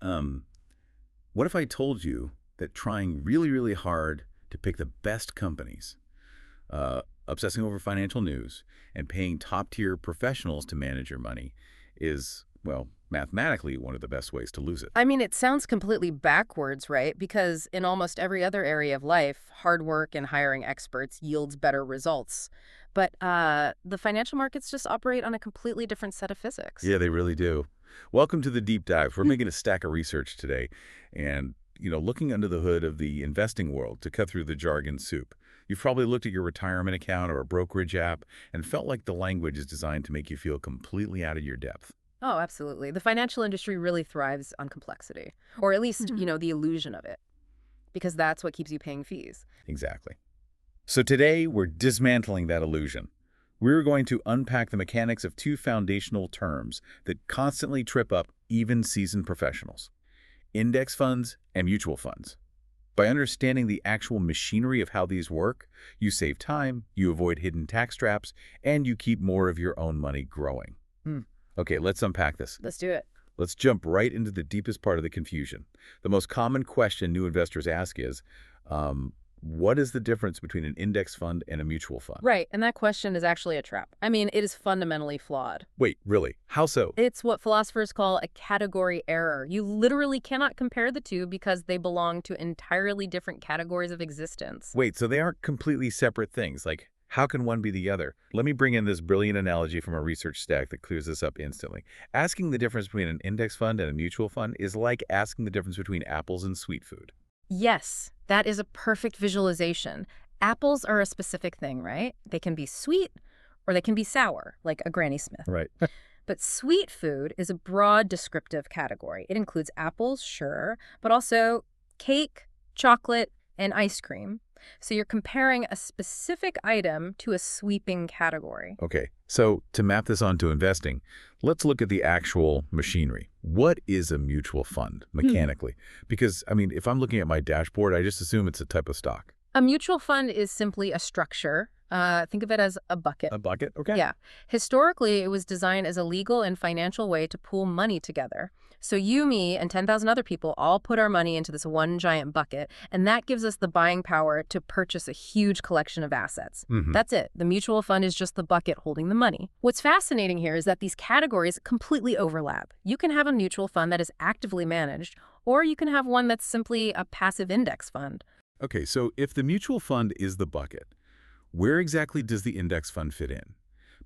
Um, what if I told you that trying really, really hard to pick the best companies, obsessing over financial news, and paying top-tier professionals to manage your money is, well, mathematically one of the best ways to lose it? I mean, it sounds completely backwards, right? Because in almost every other area of life, hard work and hiring experts yields better results. But the financial markets just operate on a completely different set of physics. Yeah, they really do. Welcome to the deep dive. We're making a stack of research today and, looking under the hood of the investing world to cut through the jargon soup. You've probably looked at your retirement account or a brokerage app and felt like the language is designed to make you feel completely out of your depth. Oh, absolutely. The financial industry really thrives on complexity, or at least, Mhm. the illusion of it, because that's what keeps you paying fees. Exactly. So today, we're dismantling that illusion. We're going to unpack the mechanics of two foundational terms that constantly trip up even seasoned professionals: index funds and mutual funds. By understanding the actual machinery of how these work, you save time, you avoid hidden tax traps, and you keep more of your own money growing. Hmm. Okay, let's unpack this. Let's do it. Let's jump right into the deepest part of the confusion. The most common question new investors ask is, what is the difference between an index fund and a mutual fund? Right, and that question is actually a trap. I mean, it is fundamentally flawed. Wait, really? How so? It's what philosophers call a category error. You literally cannot compare the two because they belong to entirely different categories of existence. Wait, so they aren't completely separate things. Like, how can one be the other? Let me bring in this brilliant analogy from a research stack that clears this up instantly. Asking the difference between an index fund and a mutual fund is like asking the difference between apples and sweet food. Yes, that is a perfect visualization. Apples are a specific thing, right? They can be sweet or they can be sour, like a Granny Smith. Right. But sweet food is a broad descriptive category. It includes apples, sure, but also cake, chocolate, and ice cream. So you're comparing a specific item to a sweeping category. Okay, so to map this onto investing, let's look at the actual machinery. What is a mutual fund mechanically? Because, I mean, if I'm looking at my dashboard, I just assume it's a type of stock. A mutual fund is simply a structure. Think of it as a bucket. A bucket? Okay. Yeah. Historically, it was designed as a legal and financial way to pool money together. So you, me, and 10,000 other people all put our money into this one giant bucket, and that gives us the buying power to purchase a huge collection of assets. Hmm. That's it. The mutual fund is just the bucket holding the money. What's fascinating here is that these categories completely overlap. You can have a mutual fund that is actively managed, or you can have one that's simply a passive index fund. Okay, so if the mutual fund is the bucket, where exactly does the index fund fit in?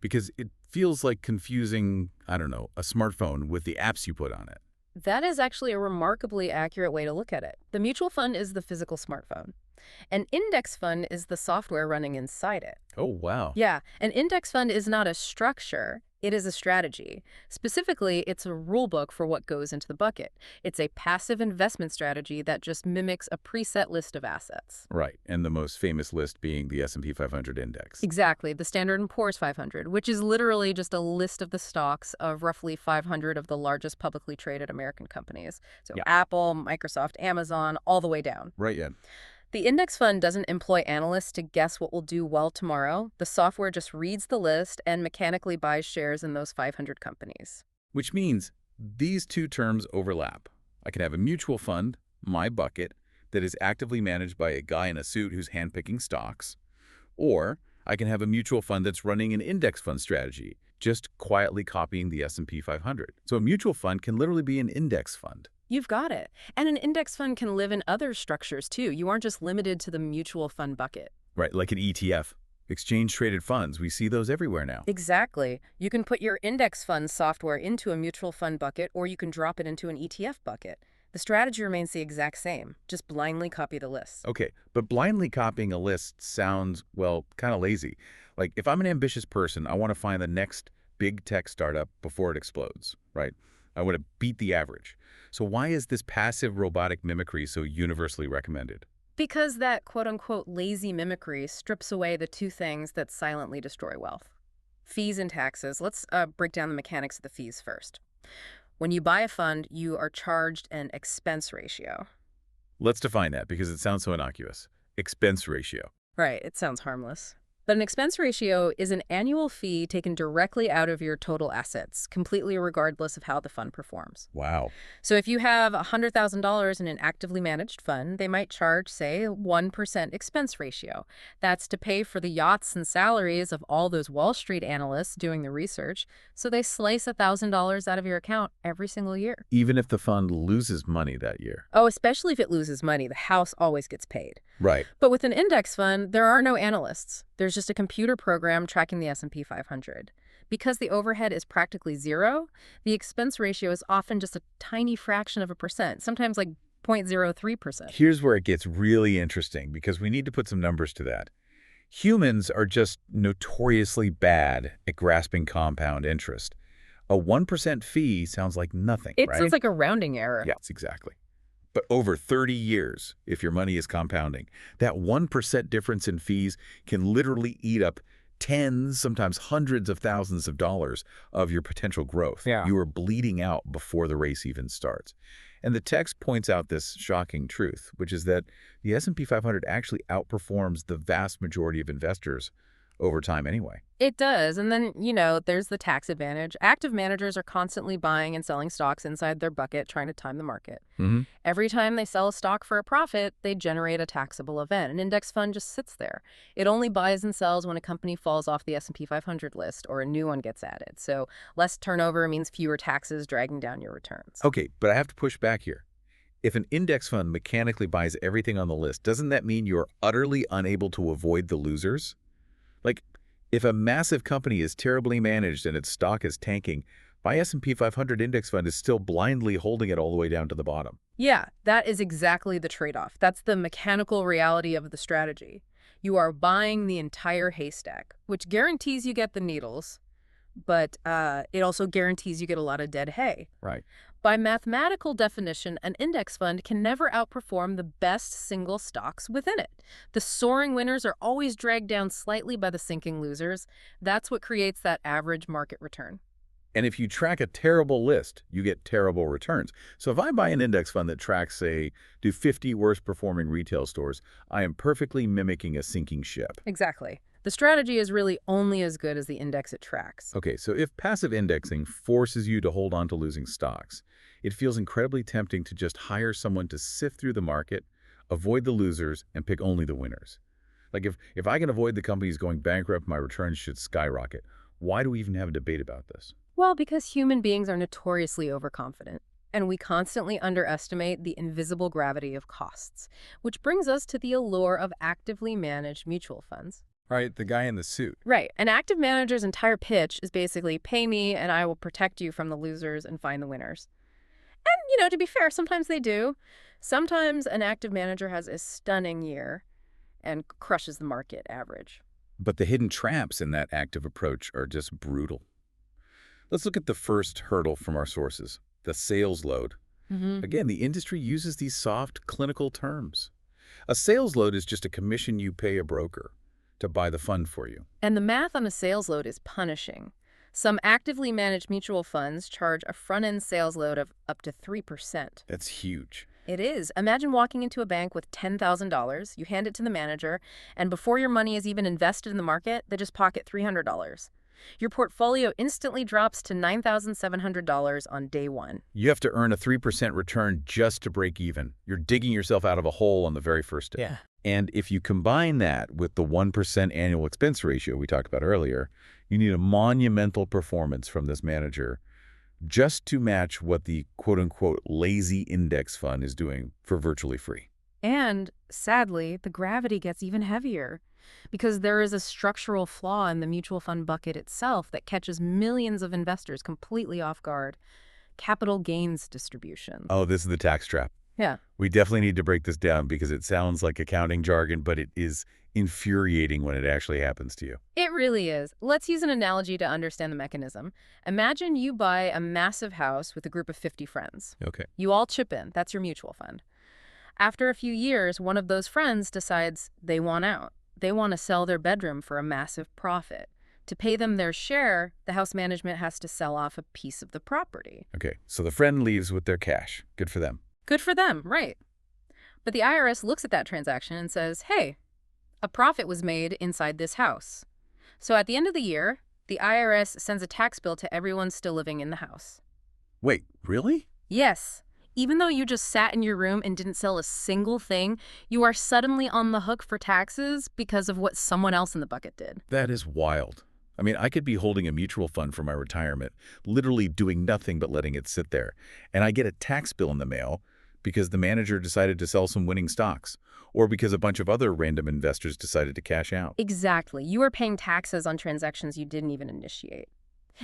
Because it feels like confusing, I don't know, a smartphone with the apps you put on it. That is actually a remarkably accurate way to look at it. The mutual fund is the physical smartphone. An index fund is the software running inside it. Oh, wow. Yeah, an index fund is not a structure, it is a strategy. Specifically, it's a rule book for what goes into the bucket. It's a passive investment strategy that just mimics a preset list of assets. Right, and the most famous list being the S&P 500 index. Exactly, the Standard & Poor's 500, which is literally just a list of the stocks of roughly 500 of the largest publicly traded American companies. So Yeah. Apple, Microsoft, Amazon, all the way down. Right, yeah. The index fund doesn't employ analysts to guess what will do well tomorrow. The software just reads the list and mechanically buys shares in those 500 companies. Which means these two terms overlap. I can have a mutual fund, my bucket, that is actively managed by a guy in a suit who's handpicking stocks. Or I can have a mutual fund that's running an index fund strategy, just quietly copying the S&P 500. So a mutual fund can literally be an index fund. You've got it. And an index fund can live in other structures too. You aren't just limited to the mutual fund bucket. Right, like an ETF. Exchange-traded funds, we see those everywhere now. Exactly. You can put your index fund software into a mutual fund bucket, or you can drop it into an ETF bucket. The strategy remains the exact same. Just blindly copy the list. Okay, but blindly copying a list sounds, well, kind of lazy. Like, if I'm an ambitious person, I want to find the next big tech startup before it explodes, right? I want to beat the average. So why is this passive robotic mimicry so universally recommended? Because that quote-unquote lazy mimicry strips away the two things that silently destroy wealth. Fees and taxes. Let's break down the mechanics of the fees first. When you buy a fund, you are charged an expense ratio. Let's define that because it sounds so innocuous. Expense ratio. Right, it sounds harmless. But an expense ratio is an annual fee taken directly out of your total assets, completely regardless of how the fund performs. Wow. So if you have $100,000 in an actively managed fund, they might charge, say, a 1% expense ratio. That's to pay for the yachts and salaries of all those Wall Street analysts doing the research, so they slice $1,000 out of your account every single year. Even if the fund loses money that year. Oh, especially if it loses money, the house always gets paid. Right. But with an index fund, there are no analysts. There's just a computer program tracking the S&P 500. Because the overhead is practically zero, the expense ratio is often just a tiny fraction of a percent, sometimes like 0.03%. Here's where it gets really interesting, because we need to put some numbers to that. Humans are just notoriously bad at grasping compound interest. A 1% fee sounds like nothing, It right? sounds like a rounding error. Yes, exactly. But over 30 years, if your money is compounding, that 1% difference in fees can literally eat up tens, sometimes hundreds of thousands of dollars of your potential growth. Yeah. You are bleeding out before the race even starts. And the text points out this shocking truth, which is that the S&P 500 actually outperforms the vast majority of investors over time anyway. It does. And then, there's the tax advantage. Active managers are constantly buying and selling stocks inside their bucket, trying to time the market. Every time they sell a stock for a profit, they generate a taxable event. An index fund just sits there. It only buys and sells when a company falls off the S&P 500 list or a new one gets added. So less turnover means fewer taxes dragging down your returns. Okay, but I have to push back here. If an index fund mechanically buys everything on the list, doesn't that mean you're utterly unable to avoid the losers? Like, if a massive company is terribly managed and its stock is tanking, my S&P 500 index fund is still blindly holding it all the way down to the bottom. Yeah, that is exactly the trade-off. That's the mechanical reality of the strategy. You are buying the entire haystack, which guarantees you get the needles, but it also guarantees you get a lot of dead hay. Right. By mathematical definition, an index fund can never outperform the best single stocks within it. The soaring winners are always dragged down slightly by the sinking losers. That's what creates that average market return. And if you track a terrible list, you get terrible returns. So if I buy an index fund that tracks, say, do 50 worst performing retail stores, I am perfectly mimicking a sinking ship. Exactly. The strategy is really only as good as the index it tracks. Okay, so if passive indexing forces you to hold on to losing stocks, it feels incredibly tempting to just hire someone to sift through the market, avoid the losers, and pick only the winners. Like if I can avoid the companies going bankrupt, my returns should skyrocket. Why do we even have a debate about this? Well, because human beings are notoriously overconfident, and we constantly underestimate the invisible gravity of costs, which brings us to the allure of actively managed mutual funds. Right, the guy in the suit. Right. An active manager's entire pitch is basically pay me and I will protect you from the losers and find the winners. And, to be fair, sometimes they do. Sometimes an active manager has a stunning year and crushes the market average. But the hidden traps in that active approach are just brutal. Let's look at the first hurdle from our sources, the sales load. Again, the industry uses these soft, clinical terms. A sales load is just a commission you pay a broker to buy the fund for you. And the math on a sales load is punishing. Some actively managed mutual funds charge a front-end sales load of up to 3%. That's huge. It is. Imagine walking into a bank with $10,000, you hand it to the manager, and before your money is even invested in the market, they just pocket $300. Your portfolio instantly drops to $9,700 on day one. You have to earn a 3% return just to break even. You're digging yourself out of a hole on the very first day. Yeah. And if you combine that with the 1% annual expense ratio we talked about earlier, you need a monumental performance from this manager just to match what the quote-unquote lazy index fund is doing for virtually free. And, sadly, the gravity gets even heavier because there is a structural flaw in the mutual fund bucket itself that catches millions of investors completely off guard. Capital gains distribution. Oh, this is the tax trap. Yeah. We definitely need to break this down because it sounds like accounting jargon, but it is infuriating when it actually happens to you. It really is. Let's use an analogy to understand the mechanism. Imagine you buy a massive house with a group of 50 friends. Okay. You all chip in. That's your mutual fund. After a few years, one of those friends decides they want out. They want to sell their bedroom for a massive profit. To pay them their share, the house management has to sell off a piece of the property. Okay, so the friend leaves with their cash. Good for them. Good for them, right. But the IRS looks at that transaction and says, hey, A profit was made inside this house. So at the end of the year, the IRS sends a tax bill to everyone still living in the house. Wait, really? Yes, even though you just sat in your room and didn't sell a single thing, you are suddenly on the hook for taxes because of what someone else in the bucket did. That is wild. I mean, I could be holding a mutual fund for my retirement, literally doing nothing but letting it sit there, and I get a tax bill in the mail because the manager decided to sell some winning stocks, or because a bunch of other random investors decided to cash out. Exactly. You are paying taxes on transactions you didn't even initiate.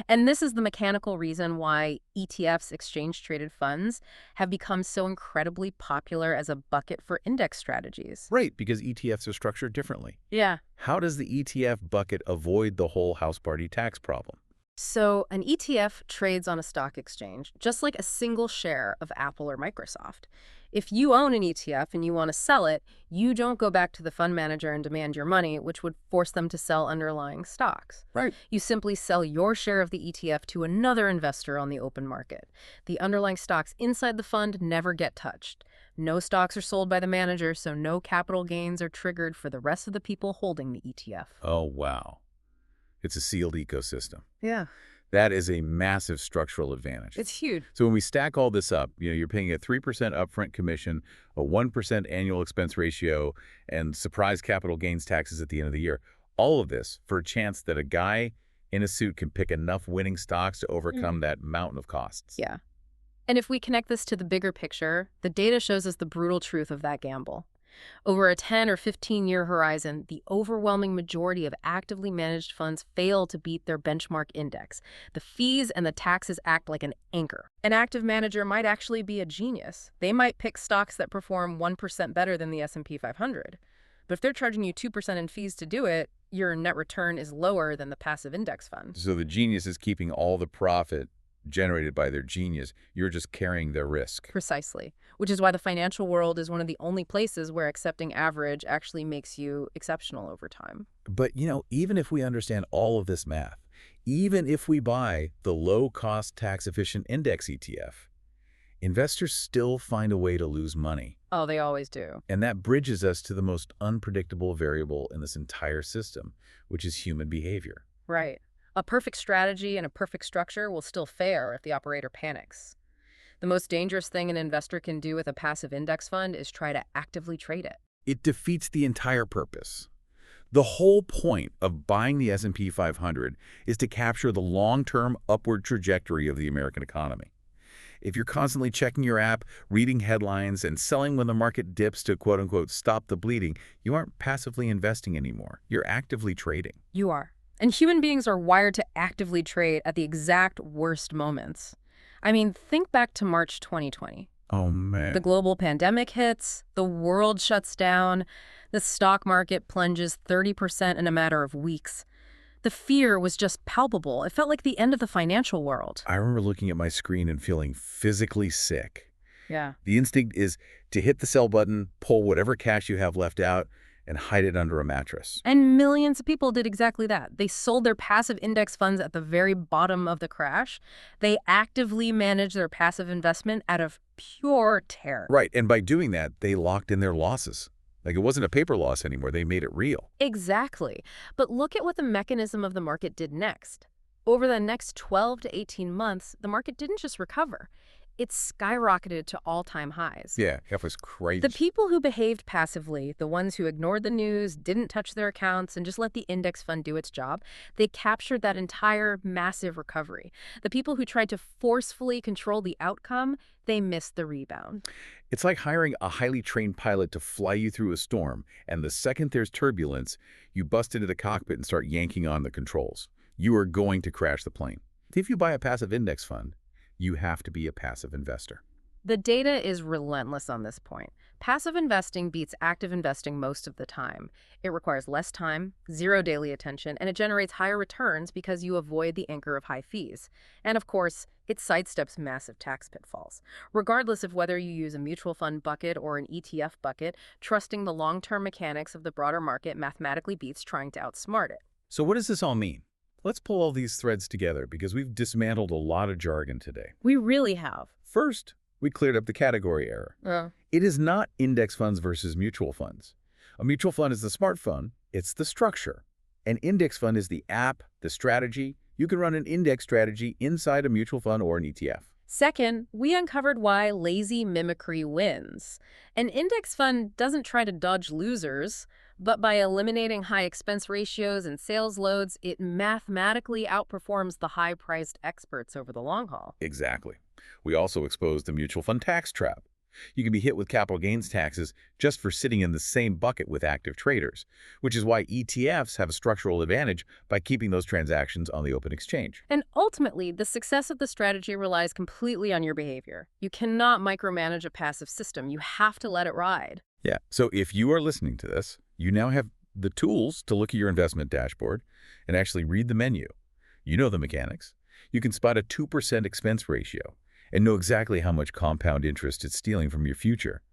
And this is the mechanical reason why ETFs, exchange-traded funds, have become so incredibly popular as a bucket for index strategies. Right, because ETFs are structured differently. Yeah. How does the ETF bucket avoid the whole house party tax problem? So an ETF trades on a stock exchange, just like a single share of Apple or Microsoft. If you own an ETF and you want to sell it, you don't go back to the fund manager and demand your money, which would force them to sell underlying stocks. Right. You simply sell your share of the ETF to another investor on the open market. The underlying stocks inside the fund never get touched. No stocks are sold by the manager, so no capital gains are triggered for the rest of the people holding the ETF. Oh, wow. It's a sealed ecosystem. Yeah, That is a massive structural advantage. it's huge. So when we stack all this up, you're paying a 3% upfront commission, a 1% annual expense ratio, and surprise capital gains taxes at the end of the year. All of this for a chance that a guy in a suit can pick enough winning stocks to overcome that mountain of costs. Yeah. And if we connect this to the bigger picture, the data shows us the brutal truth of that gamble. Over a 10 or 15-year horizon, the overwhelming majority of actively managed funds fail to beat their benchmark index. The fees and the taxes act like an anchor. An active manager might actually be a genius. They might pick stocks that perform 1% better than the S&P 500. But if they're charging you 2% in fees to do it, your net return is lower than the passive index fund. So the genius is keeping all the profit generated by their genius. You're just carrying their risk. Precisely, which is why the financial world is one of the only places where accepting average actually makes you exceptional over time. But, even if we understand all of this math, even if we buy the low-cost, tax-efficient index ETF, investors still find a way to lose money. Oh, they always do. And that bridges us to the most unpredictable variable in this entire system, which is human behavior. Right. A perfect strategy and a perfect structure will still fail if the operator panics. The most dangerous thing an investor can do with a passive index fund is try to actively trade it. It defeats the entire purpose. The whole point of buying the S&P 500 is to capture the long-term upward trajectory of the American economy. If you're constantly checking your app, reading headlines, and selling when the market dips to quote-unquote stop the bleeding, you aren't passively investing anymore. You're actively trading. You are. And human beings are wired to actively trade at the exact worst moments. I mean, think back to March 2020. Oh, man. The global pandemic hits, the world shuts down, the stock market plunges 30% in a matter of weeks. The fear was just palpable. It felt like the end of the financial world. I remember looking at my screen and feeling physically sick. Yeah. The instinct is to hit the sell button, pull whatever cash you have left out, and hide it under a mattress. And millions of people did exactly that. They sold their passive index funds at the very bottom of the crash. They actively managed their passive investment out of pure terror. Right, and by doing that, they locked in their losses. Like, it wasn't a paper loss anymore. They made it real. Exactly. But look at what the mechanism of the market did next. Over the next 12 to 18 months, the market didn't just recover. It skyrocketed to all-time highs. Yeah, that was crazy. The people who behaved passively, the ones who ignored the news, didn't touch their accounts, and just let the index fund do its job, they captured that entire massive recovery. The people who tried to forcefully control the outcome, they missed the rebound. It's like hiring a highly trained pilot to fly you through a storm, and the second there's turbulence, you bust into the cockpit and start yanking on the controls. You are going to crash the plane. If you buy a passive index fund, you have to be a passive investor. The data is relentless on this point. Passive investing beats active investing most of the time. It requires less time, zero daily attention, and it generates higher returns because you avoid the anchor of high fees. And of course, it sidesteps massive tax pitfalls. Regardless of whether you use a mutual fund bucket or an ETF bucket, trusting the long-term mechanics of the broader market mathematically beats trying to outsmart it. So what does this all mean? Let's pull all these threads together because we've dismantled a lot of jargon today. We really have. First, we cleared up the category error. It is not index funds versus mutual funds. A mutual fund is the smart fund. It's the structure. An index fund is the app, the strategy. You can run an index strategy inside a mutual fund or an ETF. Second, we uncovered why lazy mimicry wins. An index fund doesn't try to dodge losers, but by eliminating high expense ratios and sales loads, it mathematically outperforms the high-priced experts over the long haul. Exactly. We also exposed the mutual fund tax trap. You can be hit with capital gains taxes just for sitting in the same bucket with active traders, which is why ETFs have a structural advantage by keeping those transactions on the open exchange. And ultimately, the success of the strategy relies completely on your behavior. You cannot micromanage a passive system. You have to let it ride. Yeah. So if you are listening to this, you now have the tools to look at your investment dashboard and actually read the menu. You know the mechanics. You can spot a 2% expense ratio and know exactly how much compound interest it's stealing from your future.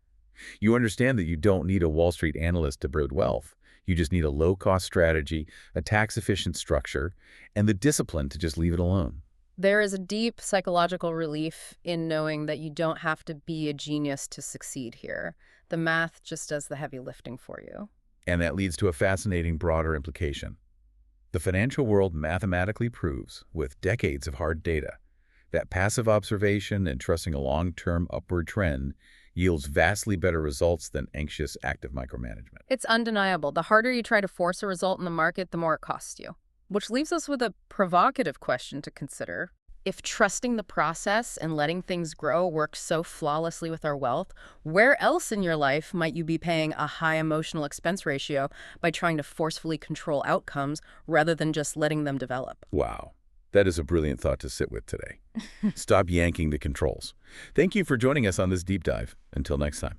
You understand that you don't need a Wall Street analyst to build wealth. You just need a low-cost strategy, a tax-efficient structure, and the discipline to just leave it alone. There is a deep psychological relief in knowing that you don't have to be a genius to succeed here. The math just does the heavy lifting for you. And that leads to a fascinating broader implication. The financial world mathematically proves, with decades of hard data, that passive observation and trusting a long-term upward trend yields vastly better results than anxious, active micromanagement. It's undeniable. The harder you try to force a result in the market, the more it costs you. Which leaves us with a provocative question to consider. If trusting the process and letting things grow works so flawlessly with our wealth, where else in your life might you be paying a high emotional expense ratio by trying to forcefully control outcomes rather than just letting them develop? Wow. That is a brilliant thought to sit with today. Stop yanking the controls. Thank you for joining us on this deep dive. Until next time.